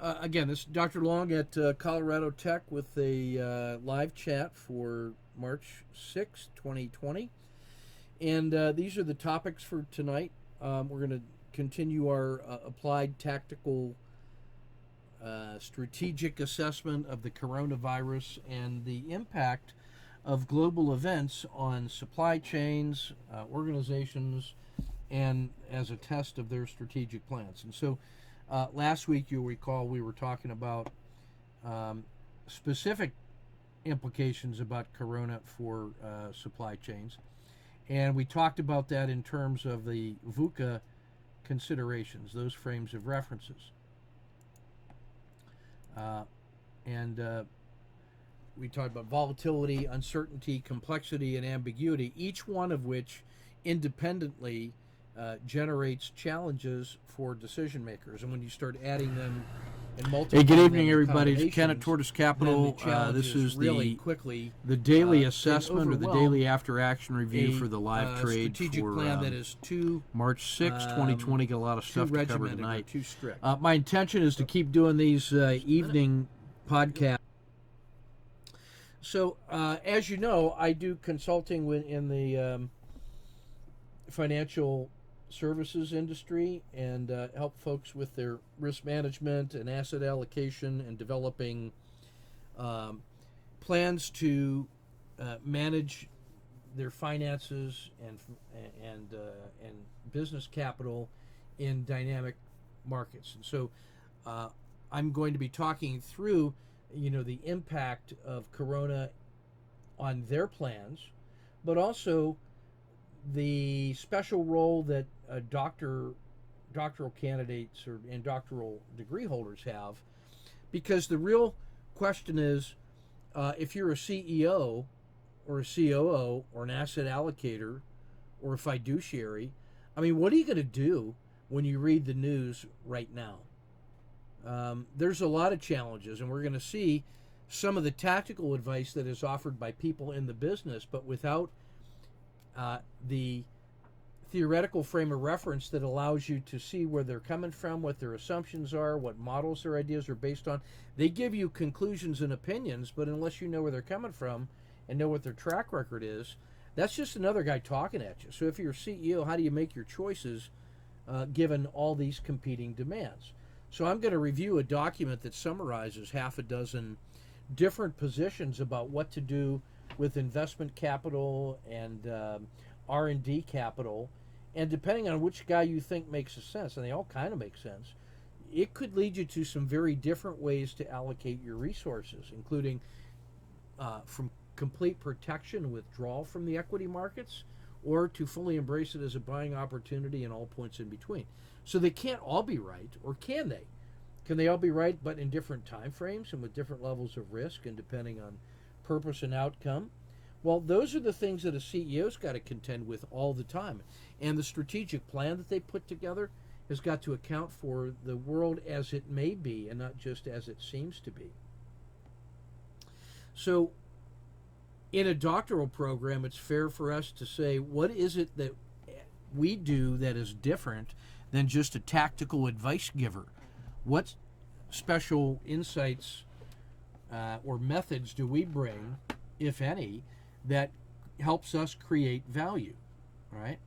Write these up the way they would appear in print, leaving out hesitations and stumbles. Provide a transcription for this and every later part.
Again, this is Dr. Long at Colorado Tech with a live chat for March 6, 2020. And these are the topics for tonight. We're going to continue our applied tactical strategic assessment of the coronavirus and the impact of global events on supply chains, organizations, and as a test of their strategic plans. And so last week, you'll recall, we were talking about specific implications about corona for supply chains. And we talked about that in terms of the VUCA considerations, those frames of references. And we talked about volatility, uncertainty, complexity, and ambiguity, each one of which independently generates challenges for decision makers. And when you start adding them and multiplying Hey, good evening, them everybody. It's Ken at Tortoise Capital. This is really the daily assessment or the daily after action review for the live trade strategic for plan that is too March 6, 2020. Got a lot of stuff to cover tonight. Too strict. My intention is to keep doing these evening podcasts. So, as you know, I do consulting in the financial services industry and help folks with their risk management and asset allocation and developing plans to manage their finances and business capital in dynamic markets. And so I'm going to be talking through the impact of corona on their plans, but also the special role that doctoral candidates and doctoral degree holders have, because the real question is, if you're a CEO or a COO or an asset allocator or a fiduciary, what are you going to do when you read the news right now? There's a lot of challenges, and we're going to see some of the tactical advice that is offered by people in the business, but without the theoretical frame of reference that allows you to see where they're coming from, what their assumptions are, what models their ideas are based on. They give you conclusions and opinions, but unless you know where they're coming from and know what their track record is, that's just another guy talking at you. So if you're a CEO, how do you make your choices given all these competing demands? So I'm going to review a document that summarizes half a dozen different positions about what to do with investment capital and R&D capital, and depending on which guy you think makes sense, and they all kind of make sense, it could lead you to some very different ways to allocate your resources, including from complete protection withdrawal from the equity markets, or to fully embrace it as a buying opportunity and all points in between. So they can't all be right, or can they? Can they all be right, but in different time frames and with different levels of risk and depending on purpose and outcome? Well, those are the things that a CEO's got to contend with all the time. And the strategic plan that they put together has got to account for the world as it may be and not just as it seems to be. So in a doctoral program, it's fair for us to say, what is it that we do that is different than just a tactical advice giver? What special insights or methods do we bring, if any, that helps us create value, right?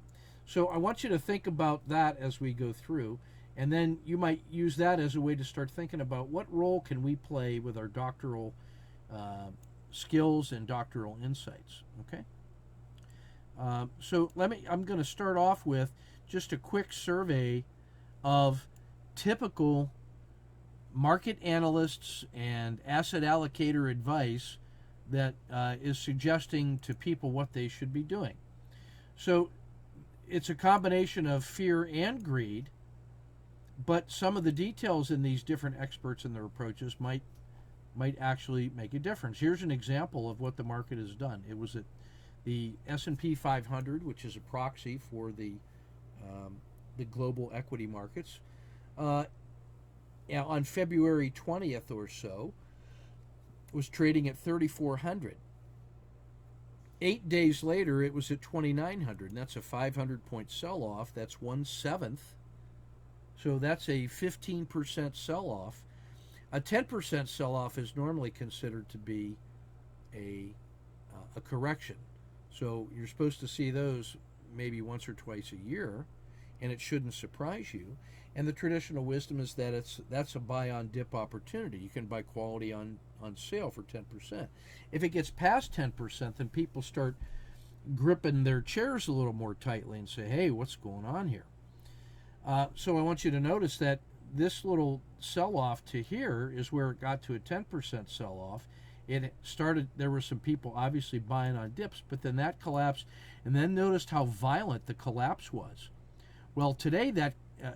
So I want you to think about that as we go through, and then you might use that as a way to start thinking about what role can we play with our doctoral skills and doctoral insights, okay? So I'm going to start off with just a quick survey of typical market analysts and asset allocator advice that is suggesting to people what they should be doing. So it's a combination of fear and greed, but some of the details in these different experts and their approaches might actually make a difference. Here's an example of what the market has done. It was at the S&P 500, which is a proxy for the global equity markets. On February 20th or so, was trading at 3,400. 8 days later, it was at 2,900, and that's a 500-point sell-off. That's 1/7. So that's a 15% sell-off. A 10% sell-off is normally considered to be a correction. So you're supposed to see those maybe once or twice a year, and it shouldn't surprise you. And the traditional wisdom is that that's a buy on dip opportunity. You can buy quality on sale for 10%. If it gets past 10%, then people start gripping their chairs a little more tightly and say, hey, what's going on here? So I want you to notice that this little sell-off to here is where it got to a 10% sell-off. It started, there were some people obviously buying on dips, but then that collapsed, and then noticed how violent the collapse was. Well, today, that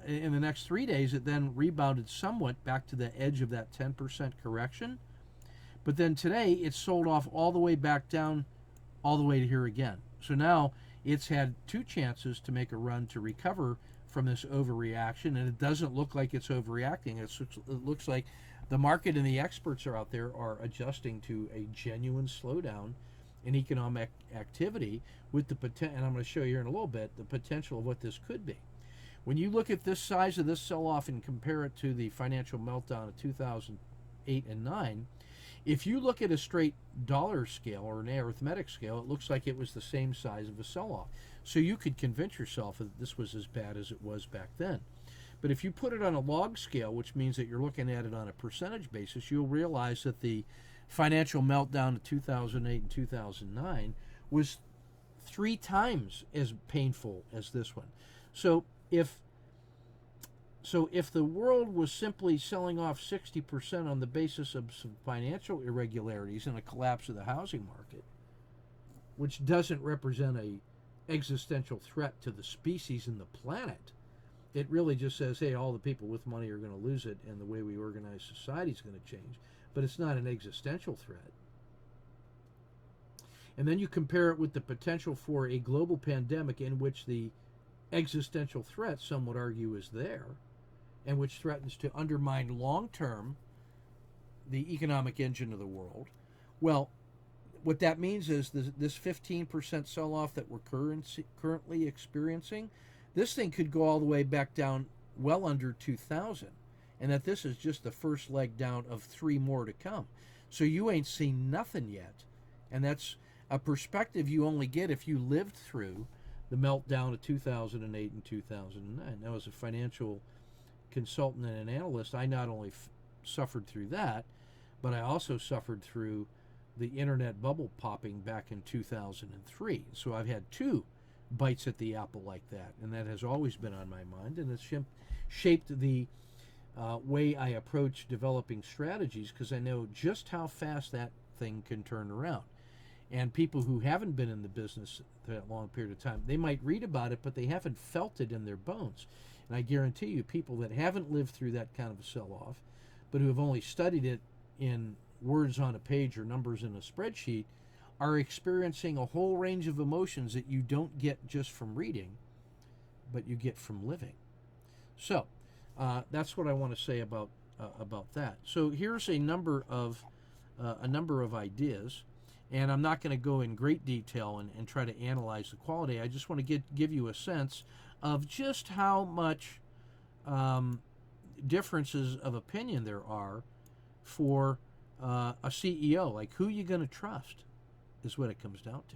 in the next 3 days, it then rebounded somewhat back to the edge of that 10% correction. But then today, it sold off all the way back down, all the way to here again. So now it's had two chances to make a run to recover from this overreaction, and it doesn't look like it's overreacting. It looks like the market and the experts are out there are adjusting to a genuine slowdown in economic activity with the potential, and I'm going to show you here in a little bit, the potential of what this could be. When you look at this size of this sell-off and compare it to the financial meltdown of 2008 and 9, if you look at a straight dollar scale or an arithmetic scale, it looks like it was the same size of a sell-off. So you could convince yourself that this was as bad as it was back then. But if you put it on a log scale, which means that you're looking at it on a percentage basis, you'll realize that the financial meltdown of 2008 and 2009 was 3 times as painful as this one. So if the world was simply selling off 60% on the basis of some financial irregularities and a collapse of the housing market, which doesn't represent a existential threat to the species and the planet, it really just says, hey, all the people with money are going to lose it, and the way we organize society is going to change. But it's not an existential threat. And then you compare it with the potential for a global pandemic in which the existential threat, some would argue, is there, and which threatens to undermine long-term the economic engine of the world. Well, what that means is this 15% sell-off that we're currently experiencing, this thing could go all the way back down well under 2,000, and that this is just the first leg down of 3 more to come. So you ain't seen nothing yet, and that's a perspective you only get if you lived through the meltdown of 2008 and 2009. Now, as a financial consultant and an analyst, I not only suffered through that, but I also suffered through the internet bubble popping back in 2003. So I've had 2 bites at the apple like that, and that has always been on my mind, and it's shaped the way I approach developing strategies, because I know just how fast that thing can turn around. And people who haven't been in the business that long period of time, they might read about it, but they haven't felt it in their bones. And I guarantee you, people that haven't lived through that kind of a sell-off, but who have only studied it in words on a page or numbers in a spreadsheet, are experiencing a whole range of emotions that you don't get just from reading, but you get from living. So that's what I want to say about that. So here's a number of ideas, and I'm not going to go in great detail and try to analyze the quality. I just want to give you a sense of just how much differences of opinion there are for a CEO. Like, who you going to trust is what it comes down to.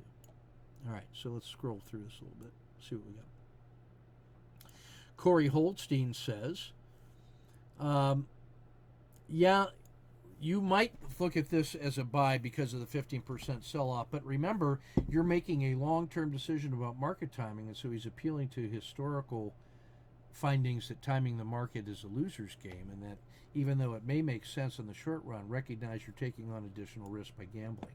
All right, so let's scroll through this a little bit, see what we got. Corey Holdstein says, yeah, you might look at this as a buy because of the 15% sell-off, but remember, you're making a long-term decision about market timing, and so he's appealing to historical findings that timing the market is a loser's game, and that even though it may make sense in the short run, recognize you're taking on additional risk by gambling.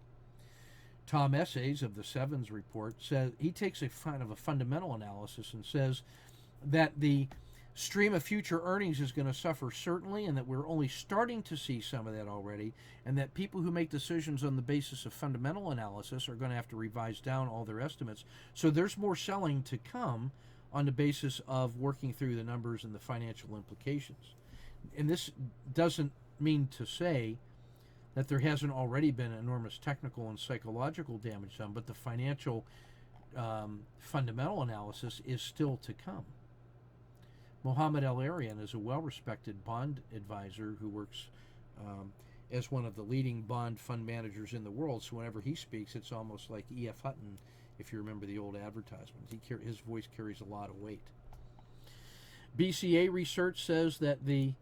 Tom Essays of the Sevens report says he takes a kind of a fundamental analysis and says that the stream of future earnings is going to suffer certainly, and that we're only starting to see some of that already, and that people who make decisions on the basis of fundamental analysis are going to have to revise down all their estimates. So there's more selling to come on the basis of working through the numbers and the financial implications. And this doesn't mean to say that there hasn't already been enormous technical and psychological damage done, but the financial fundamental analysis is still to come. Mohammed El-Arian is a well-respected bond advisor who works as one of the leading bond fund managers in the world. So whenever he speaks, it's almost like E.F. Hutton, if you remember the old advertisements. His voice carries a lot of weight. BCA research says that the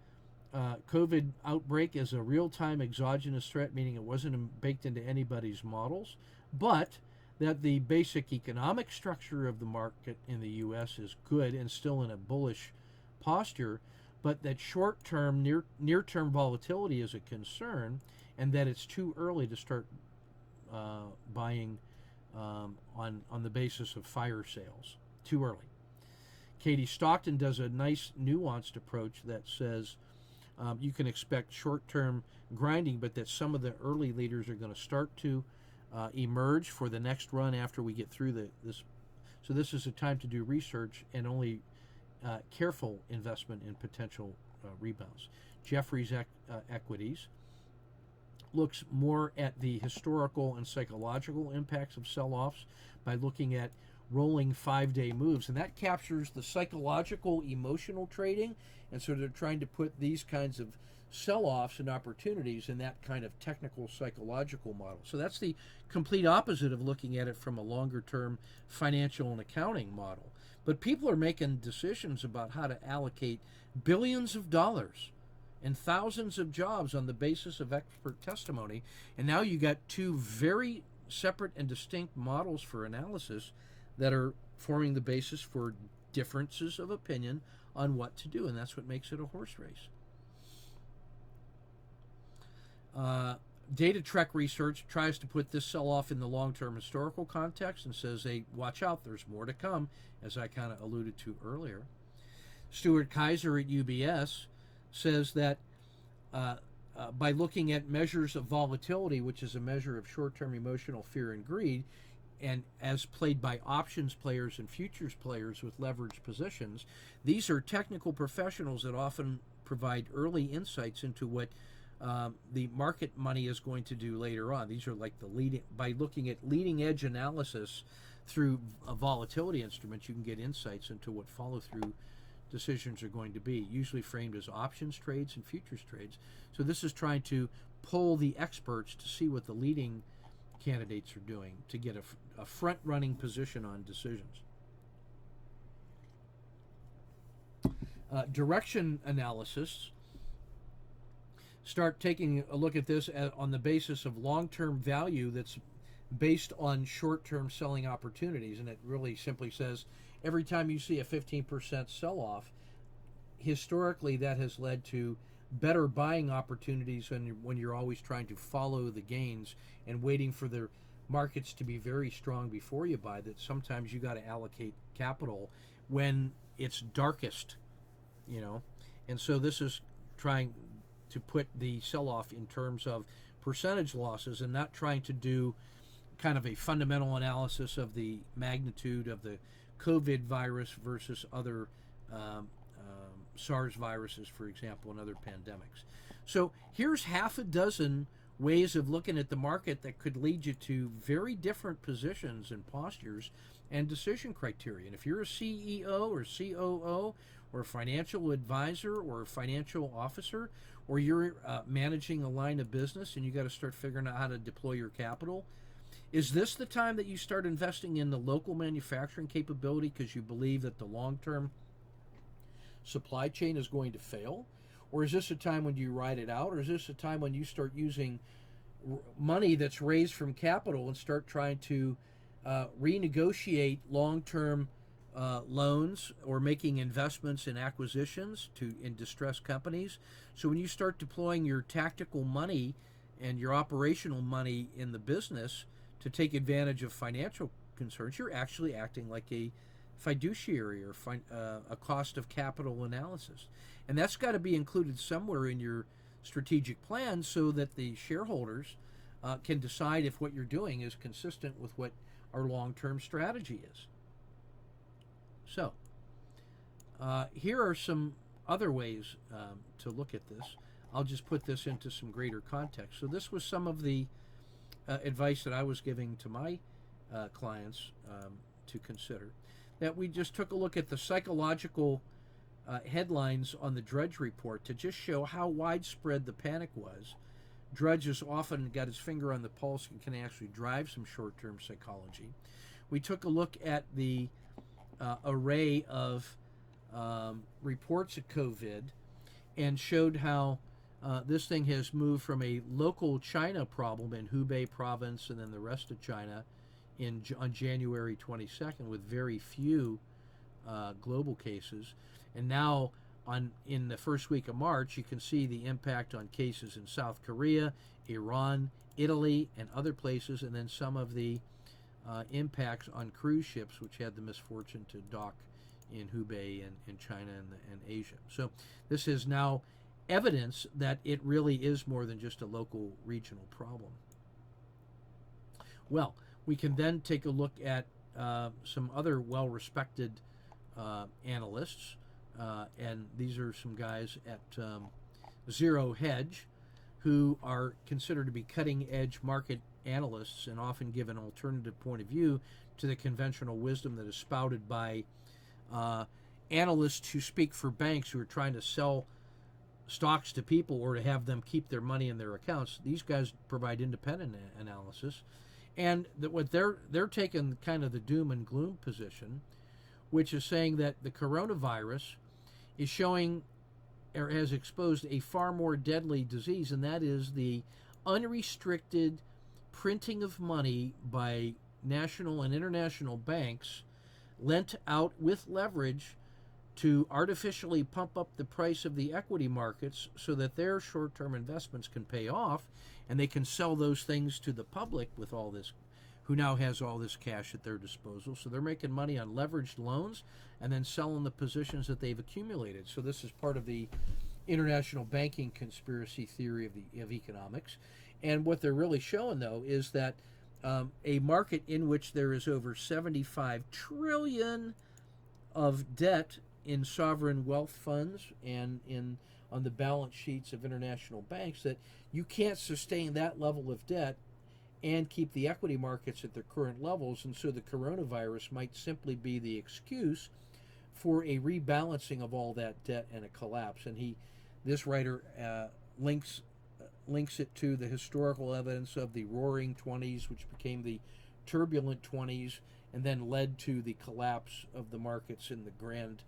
COVID outbreak is a real-time exogenous threat, meaning it wasn't baked into anybody's models, but that the basic economic structure of the market in the U.S. is good and still in a bullish posture, but that short-term, near-term volatility is a concern, and that it's too early to start buying on the basis of fire sales. Too early. Katie Stockton does a nice nuanced approach that says you can expect short-term grinding, but that some of the early leaders are going to start to emerge for the next run after we get through this. So this is a time to do research and only careful investment in potential rebounds. Jeffries Equities looks more at the historical and psychological impacts of sell-offs by looking at rolling 5-day moves, and that captures the psychological, emotional trading, and so they're trying to put these kinds of sell-offs and opportunities in that kind of technical psychological model. So that's the complete opposite of looking at it from a longer-term financial and accounting model. But people are making decisions about how to allocate billions of dollars and thousands of jobs on the basis of expert testimony, and now you got two very separate and distinct models for analysis that are forming the basis for differences of opinion on what to do, and that's what makes it a horse race. Data Trek Research tries to put this sell-off in the long-term historical context and says, hey, watch out, there's more to come, as I kind of alluded to earlier. Stuart Kaiser at UBS says that by looking at measures of volatility, which is a measure of short-term emotional fear and greed, and as played by options players and futures players with leveraged positions, these are technical professionals that often provide early insights into what the market money is going to do later on. These are like by looking at leading edge analysis through a volatility instruments, you can get insights into what follow-through decisions are going to be, usually framed as options trades and futures trades. So this is trying to pull the experts to see what the leading candidates are doing to get a front-running position on decisions. Direction analysis start taking a look at this on the basis of long-term value that's based on short-term selling opportunities, and it really simply says every time you see a 15% sell-off, historically that has led to better buying opportunities when you're always trying to follow the gains and waiting for the markets to be very strong before you buy, that sometimes you got to allocate capital when it's darkest, and so this is trying to put the sell-off in terms of percentage losses and not trying to do kind of a fundamental analysis of the magnitude of the COVID virus versus other SARS viruses, for example, and other pandemics. So here's half a dozen ways of looking at the market that could lead you to very different positions and postures and decision criteria. And if you're a CEO or COO or a financial advisor or a financial officer, or you're managing a line of business and you got to start figuring out how to deploy your capital, is this the time that you start investing in the local manufacturing capability because you believe that the long-term supply chain is going to fail? Or is this a time when you ride it out? Or is this a time when you start using money that's raised from capital and start trying to renegotiate long-term loans or making investments in acquisitions in distressed companies? So when you start deploying your tactical money and your operational money in the business to take advantage of financial concerns, you're actually acting like a fiduciary or a cost of capital analysis. And that's got to be included somewhere in your strategic plan so that the shareholders can decide if what you're doing is consistent with what our long-term strategy is. So here are some other ways to look at this. I'll just put this into some greater context. So this was some of the advice that I was giving to my clients to consider. That we just took a look at the psychological headlines on the Drudge report to just show how widespread the panic was. Drudge has often got his finger on the pulse and can actually drive some short-term psychology. We took a look at the array of reports of COVID and showed how this thing has moved from a local China problem in Hubei province and then the rest of China on January 22nd with very few global cases. And now in the first week of March, you can see the impact on cases in South Korea, Iran, Italy, and other places, and then some of the impacts on cruise ships, which had the misfortune to dock in Hubei and in China and Asia. So this is now evidence that it really is more than just a local regional problem. Well, we can then take a look at some other well-respected analysts, and these are some guys at Hedge, who are considered to be cutting-edge market analysts and often give an alternative point of view to the conventional wisdom that is spouted by analysts who speak for banks who are trying to sell stocks to people or to have them keep their money in their accounts. These guys provide independent analysis, and what they're taking kind of the doom and gloom position, which is saying that the coronavirus is showing or has exposed a far more deadly disease, and that is the unrestricted printing of money by national and international banks lent out with leverage to artificially pump up the price of the equity markets so that their short-term investments can pay off and they can sell those things to the public with all this, who now has all this cash at their disposal. So they're making money on leveraged loans and then selling the positions that they've accumulated. So this is part of the international banking conspiracy theory of economics. And what they're really showing, though, is that a market in which there is over 75 trillion of debt in sovereign wealth funds and on the balance sheets of international banks, that you can't sustain that level of debt and keep the equity markets at their current levels. And so the coronavirus might simply be the excuse for a rebalancing of all that debt and a collapse. And this writer links it to the historical evidence of the Roaring 20s, which became the turbulent 20s, and then led to the collapse of the markets in the grand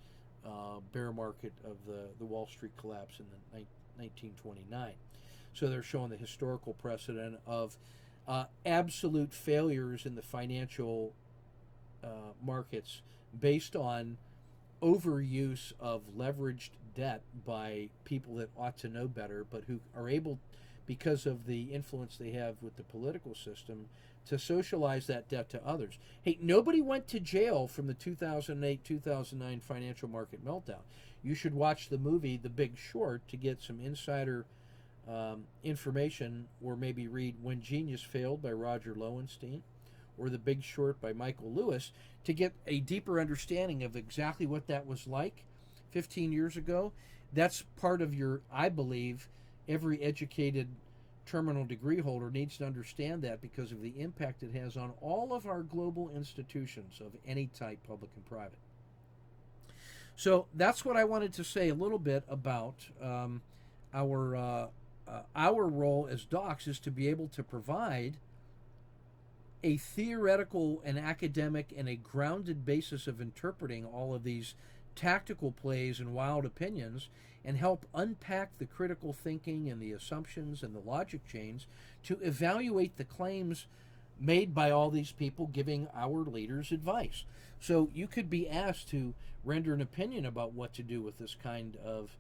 bear market of the Wall Street collapse in the 1929. So they're showing the historical precedent of absolute failures in the financial markets based on overuse of leveraged debt by people that ought to know better, but who are able, because of the influence they have with the political system, to socialize that debt to others. Hey, nobody went to jail from the 2008-2009 financial market meltdown. You should watch the movie The Big Short to get some insider information, or maybe read When Genius Failed by Roger Lowenstein or The Big Short by Michael Lewis to get a deeper understanding of exactly what that was like 15 years ago. That's part of I believe, every educated terminal degree holder needs to understand that, because of the impact it has on all of our global institutions of any type, public and private. So that's what I wanted to say a little bit about our role as docs, is to be able to provide a theoretical and academic and a grounded basis of interpreting all of these tactical plays and wild opinions, and help unpack the critical thinking and the assumptions and the logic chains to evaluate the claims made by all these people giving our leaders advice. So you could be asked to render an opinion about what to do with this kind of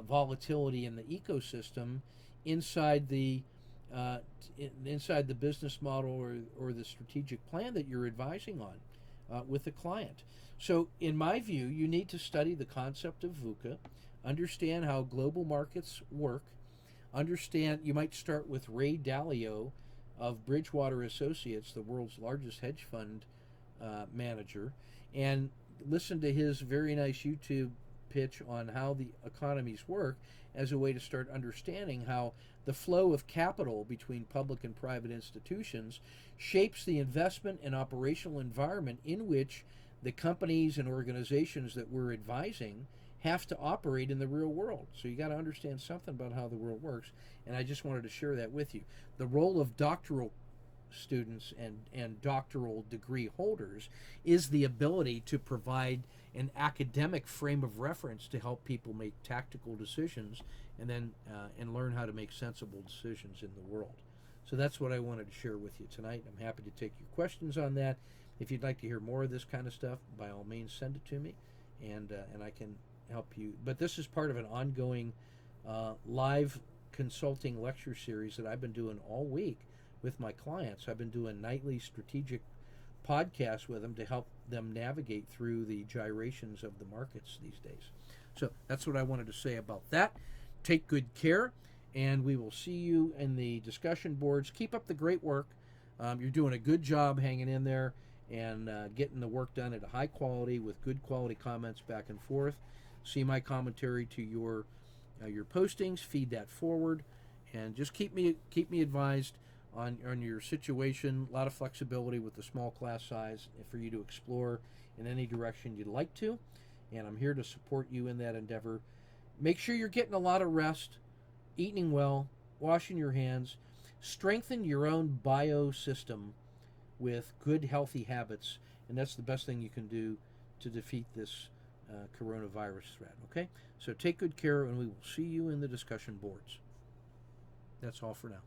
volatility in the ecosystem inside the business model or the strategic plan that you're advising on with the client. So in my view, you need to study the concept of VUCA, understand how global markets work, you might start with Ray Dalio of Bridgewater Associates, the world's largest hedge fund manager, and listen to his very nice YouTube pitch on how the economies work as a way to start understanding how the flow of capital between public and private institutions shapes the investment and operational environment in which the companies and organizations that we're advising have to operate in the real world. So you got to understand something about how the world works. And I just wanted to share that with you. The role of doctoral students and doctoral degree holders is the ability to provide an academic frame of reference to help people make tactical decisions and then and learn how to make sensible decisions in the world. So that's what I wanted to share with you tonight. I'm happy to take your questions on that. If you'd like to hear more of this kind of stuff, by all means, send it to me, and I can help you. But this is part of an ongoing live consulting lecture series that I've been doing all week with my clients. I've been doing nightly strategic podcasts with them to help them navigate through the gyrations of the markets these days. So that's what I wanted to say about that. Take good care, and we will see you in the discussion boards. Keep up the great work. You're doing a good job hanging in there and getting the work done at a high quality with good quality comments back and forth. See my commentary to your postings. Feed that forward, and just keep me advised on your situation. A lot of flexibility with the small class size for you to explore in any direction you'd like to, and I'm here to support you in that endeavor. Make sure you're getting a lot of rest, eating well, washing your hands, strengthen your own biosystem with good, healthy habits, and that's the best thing you can do to defeat this coronavirus threat, okay? So take good care, and we will see you in the discussion boards. That's all for now.